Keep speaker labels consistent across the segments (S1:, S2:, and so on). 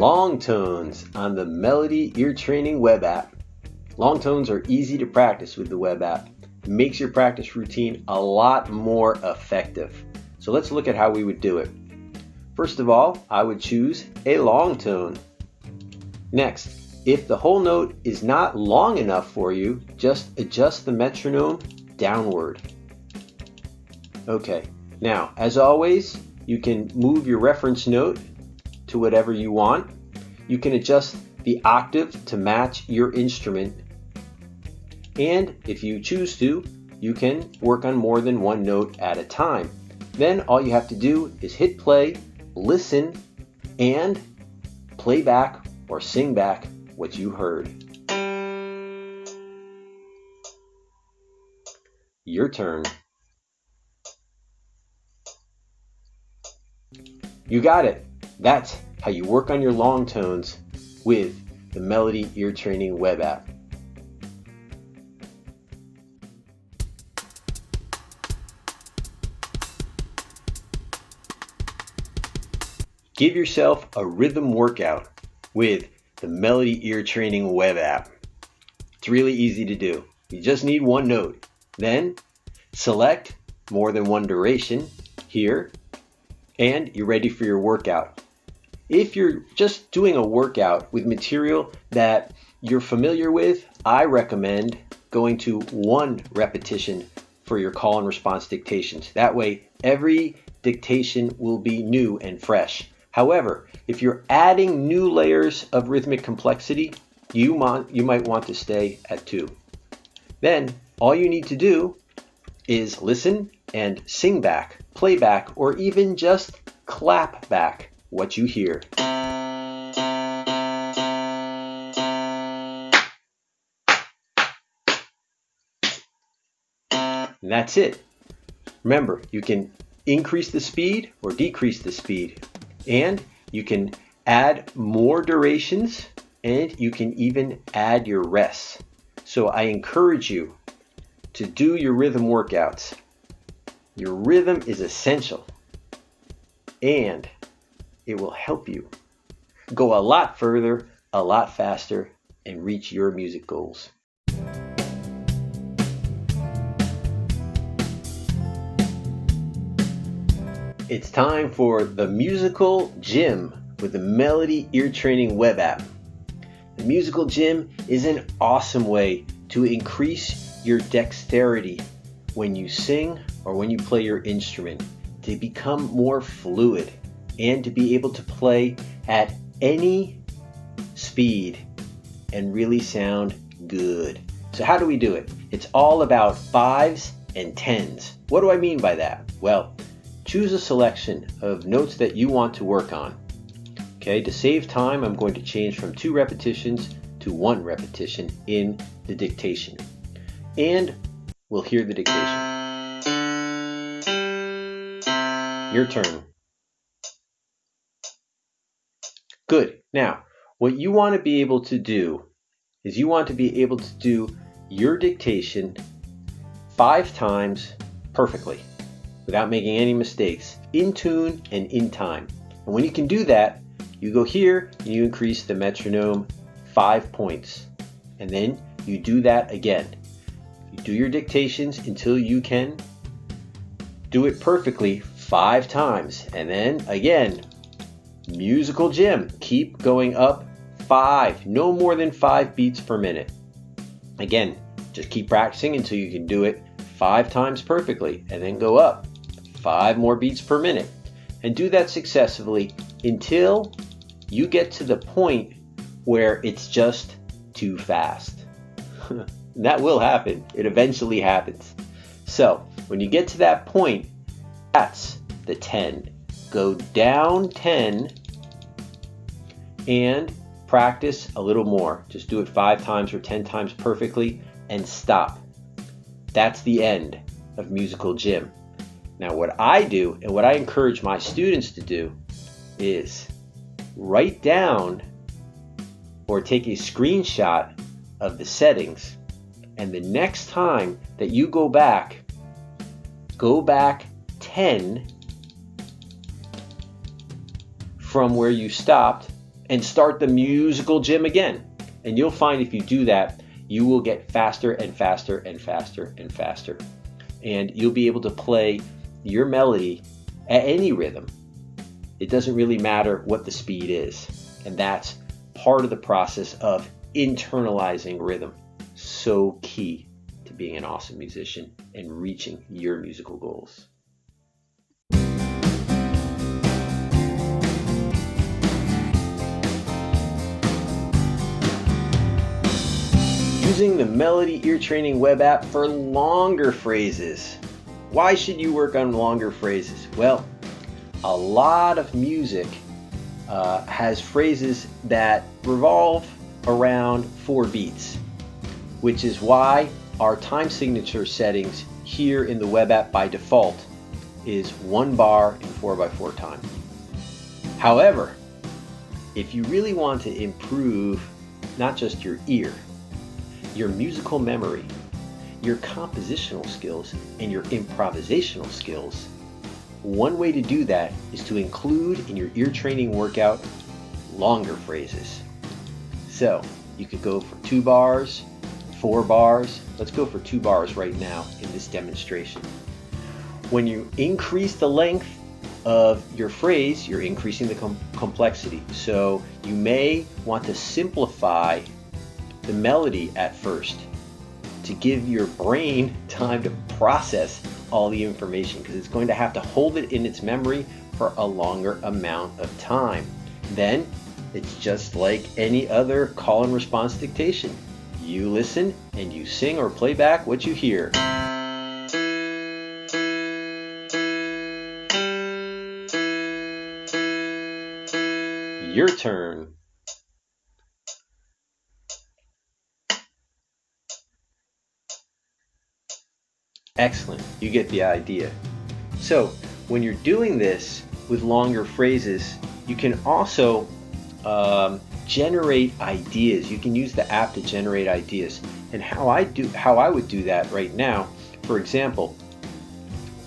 S1: Long tones on the Melody Ear Training web app. Long tones are easy to practice with the web app. It makes your practice routine a lot more effective. So let's look at how we would do it. First of all, I would choose a long tone. Next, if the whole note is not long enough for you, just adjust the metronome downward. Okay, now as always, you can move your reference note to whatever you want. You can adjust the octave to match your instrument. And if you choose to, you can work on more than one note at a time. Then all you have to do is hit play, listen, and play back or sing back what you heard. Your turn. You got it. That's how you work on your long tones with the Melody Ear Training web app. Give yourself a rhythm workout with the Melody Ear Training web app. It's really easy to do. You just need one note. Then select more than one duration here, and you're ready for your workout. If you're just doing a workout with material that you're familiar with, I recommend going to one repetition for your call and response dictations. That way, every dictation will be new and fresh. However, if you're adding new layers of rhythmic complexity, you might want to stay at 2. Then, all you need to do is listen and sing back, play back, or even just clap back what you hear. And that's it. Remember, you can increase the speed or decrease the speed, and you can add more durations, and you can even add your rests. So I encourage you to do your rhythm workouts. Your rhythm is essential, and it will help you go a lot further, a lot faster, and reach your music goals. It's time for the Musical Gym with the Melody Ear Training web app. The Musical Gym is an awesome way to increase your dexterity when you sing or when you play your instrument, to become more fluid and to be able to play at any speed and really sound good. So how do we do it? It's all about 5s and 10s. What do I mean by that? Well, choose a selection of notes that you want to work on. Okay, to save time, I'm going to change from 2 repetitions to 1 repetition in the dictation. And we'll hear the dictation. Your turn. Good. Now, what you want to be able to do is you want to be able to do your dictation 5 times perfectly without making any mistakes, in tune and in time. And when you can do that, you go here and you increase the metronome 5 points. And then you do that again. You do your dictations until you can do it perfectly 5 times. And then again, Musical Gym. Keep going up 5, no more than 5 beats per minute. Again, just keep practicing until you can do it 5 times perfectly, and then go up 5 more beats per minute. And do that successively until you get to the point where it's just too fast. That will happen. It eventually happens. So when you get to that point, that's the 10. Go down 10 and practice a little more. Just do it 5 times or 10 times perfectly and stop. That's the end of Musical Gym. Now what I do and what I encourage my students to do is write down or take a screenshot of the settings, and the next time that you go back 10 from where you stopped and start the musical gym again. And you'll find if you do that, you will get faster and faster and faster and faster. And you'll be able to play your melody at any rhythm. It doesn't really matter what the speed is. And that's part of the process of internalizing rhythm. So key to being an awesome musician and reaching your musical goals. Using the Melody Ear Training web app for longer phrases. Why should you work on longer phrases? Well, a lot of music has phrases that revolve around 4 beats, which is why our time signature settings here in the web app by default is 1 bar in 4x4 time. However, if you really want to improve not just your ear, your musical memory, your compositional skills, and your improvisational skills, one way to do that is to include in your ear training workout longer phrases. So you could go for 2 bars, 4 bars. Let's go for 2 bars right now in this demonstration. When you increase the length of your phrase, you're increasing the complexity. So you may want to simplify the melody at first to give your brain time to process all the information, because it's going to have to hold it in its memory for a longer amount of time. Then it's just like any other call and response dictation. You listen and you sing or play back what you hear. Your turn. Excellent, you get the idea. So when you're doing this with longer phrases, you can also generate ideas. You can use the app to generate ideas. And how I would do that right now, for example,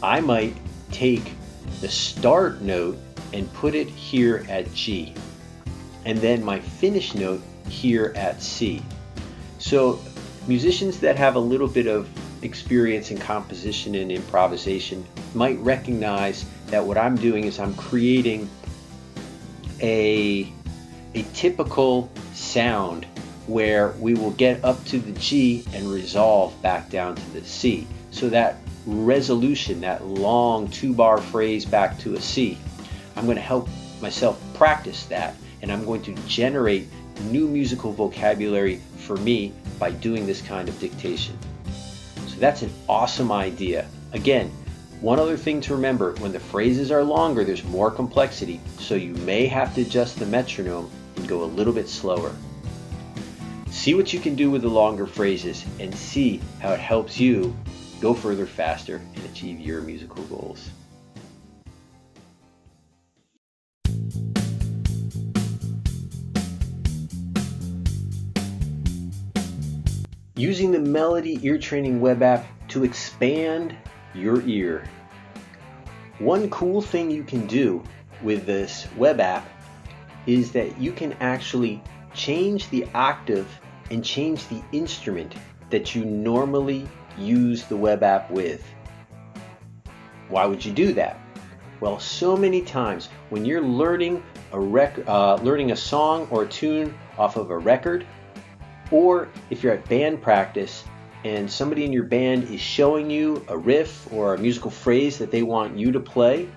S1: I might take the start note and put it here at G, and then my finish note here at C. So musicians that have a little bit of experience in composition and improvisation might recognize that what I'm doing is I'm creating a typical sound where we will get up to the G and resolve back down to the C. So that resolution, that long 2-bar phrase back to a C, I'm going to help myself practice that, and I'm going to generate new musical vocabulary for me by doing this kind of dictation. So that's an awesome idea. Again, one other thing to remember, when the phrases are longer, there's more complexity, so you may have to adjust the metronome and go a little bit slower. See what you can do with the longer phrases and see how it helps you go further faster and achieve your musical goals. Using the Melody Ear Training web app to expand your ear. One cool thing you can do with this web app is that you can actually change the octave and change the instrument that you normally use the web app with. Why would you do that? Well, so many times when you're learning a song or a tune off of a record, or if you're at band practice and somebody in your band is showing you a riff or a musical phrase that they want you to play,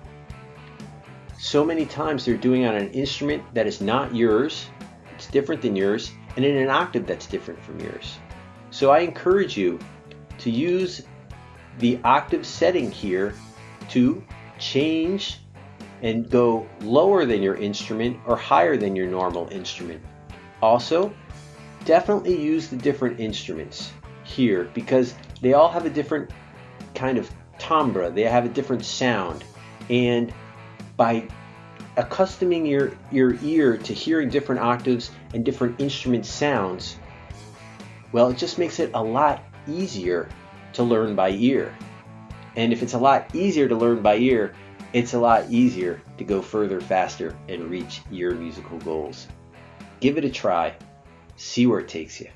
S1: so many times they're doing it on an instrument that is not yours, it's different than yours, and in an octave that's different from yours. So I encourage you to use the octave setting here to change and go lower than your instrument or higher than your normal instrument. Also, definitely use the different instruments here because they all have a different kind of timbre, they have a different sound, and by accustoming your ear to hearing different octaves and different instrument sounds, well, it just makes it a lot easier to learn by ear. And if it's a lot easier to learn by ear, it's a lot easier to go further, faster, and reach your musical goals. Give it a try. See where it takes you.